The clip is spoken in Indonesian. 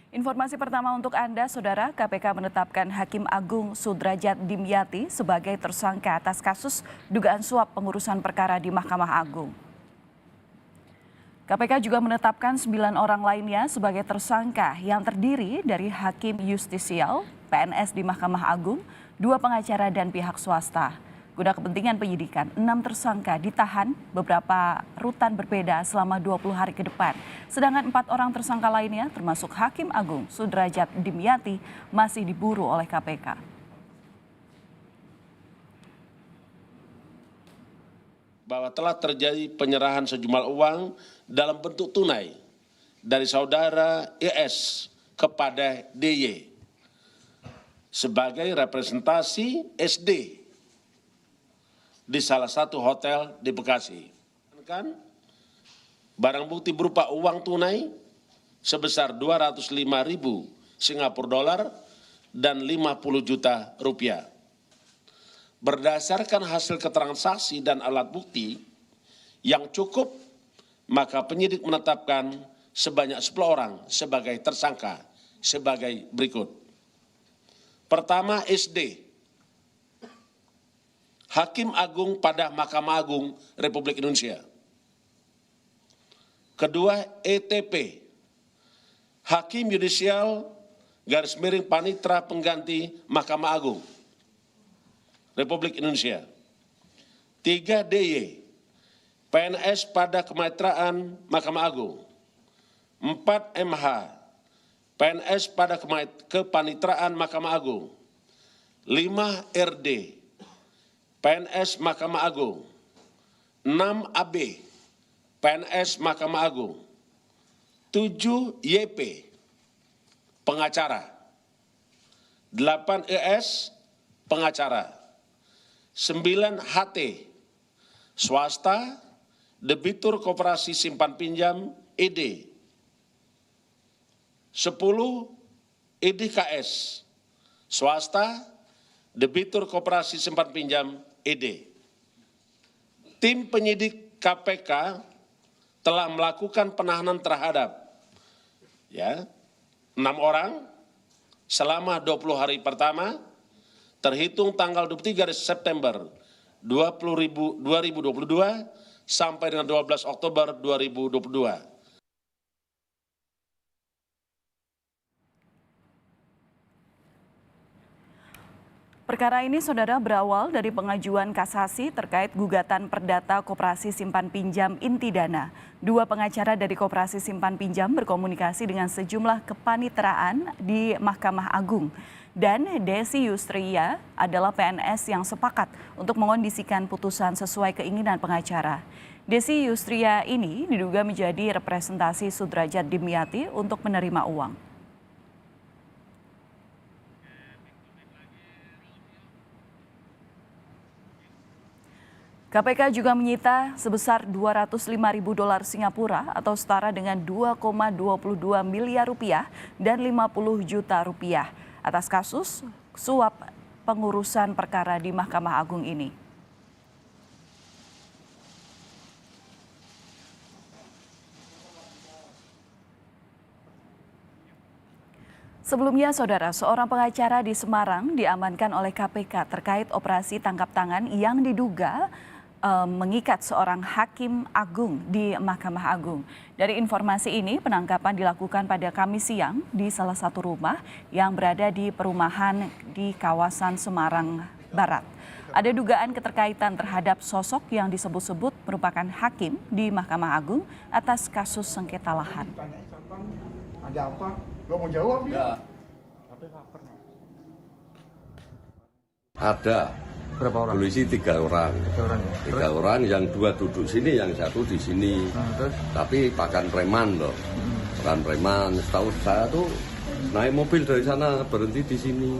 Informasi pertama untuk Anda, Saudara, KPK menetapkan Hakim Agung Sudrajat Dimyati sebagai tersangka atas kasus dugaan suap pengurusan perkara di Mahkamah Agung. KPK juga menetapkan 9 orang lainnya sebagai tersangka yang terdiri dari Hakim Justisial, PNS di Mahkamah Agung, 2 pengacara dan pihak swasta. Guna kepentingan penyidikan, 6 tersangka ditahan beberapa rutan berbeda selama 20 hari ke depan. Sedangkan 4 orang tersangka lainnya termasuk Hakim Agung Sudrajat Dimyati masih diburu oleh KPK. Bahwa telah terjadi penyerahan sejumlah uang dalam bentuk tunai dari saudara ES kepada DY sebagai representasi SD di salah satu hotel di Bekasi. Barang bukti berupa uang tunai sebesar 205.000 Singapura dolar dan 50 juta rupiah. Berdasarkan hasil keterangan saksi dan alat bukti yang cukup, maka penyidik menetapkan sebanyak 10 orang sebagai tersangka sebagai berikut. Pertama, SD, Hakim Agung pada Mahkamah Agung Republik Indonesia. Kedua, ETP, Hakim Yudisial _Panitra Pengganti Mahkamah Agung Republik Indonesia. 3, DY, PNS pada Kemitraan Mahkamah Agung. 4, MH, PNS pada Kepanitraan Mahkamah Agung. 5, RD, PNS Mahkamah Agung. 6, AB, PNS Mahkamah Agung. 7, YP, pengacara. 8, ES, pengacara. 9, HT, swasta, debitur koperasi simpan pinjam, ED. 10, EDKS, swasta, debitur koperasi simpan pinjam, ED. Tim penyidik KPK telah melakukan penahanan terhadap 6 orang selama 20 hari pertama terhitung tanggal 23 September 2022 sampai dengan 12 Oktober 2022. Perkara ini, Saudara, berawal dari pengajuan kasasi terkait gugatan perdata Koperasi Simpan Pinjam Inti Dana. 2 pengacara dari Koperasi Simpan Pinjam berkomunikasi dengan sejumlah kepanitraan di Mahkamah Agung. Dan Desi Yustria adalah PNS yang sepakat untuk mengondisikan putusan sesuai keinginan pengacara. Desi Yustria ini diduga menjadi representasi Sudrajat Dimyati untuk menerima uang. KPK juga menyita sebesar 205.000 dolar Singapura atau setara dengan 2,22 miliar rupiah dan 50 juta rupiah atas kasus suap pengurusan perkara di Mahkamah Agung ini. Sebelumnya, Saudara, seorang pengacara di Semarang diamankan oleh KPK terkait operasi tangkap tangan yang diduga mengikat seorang hakim agung di Mahkamah Agung. Dari informasi ini, penangkapan dilakukan pada Kamis siang di salah satu rumah yang berada di perumahan di kawasan Semarang Barat. Ada dugaan keterkaitan terhadap sosok yang disebut-sebut merupakan hakim di Mahkamah Agung atas kasus sengketa lahan. Ada apa? Lo mau jawab ya? Ada. Berapa orang? Polisi 3 orang. 3 orang ya? 3 orang, yang 2 duduk sini, yang 1 di sini. Terus? Tapi pakan preman loh. Pakan preman. Setahu saya tuh naik mobil dari sana berhenti di sini.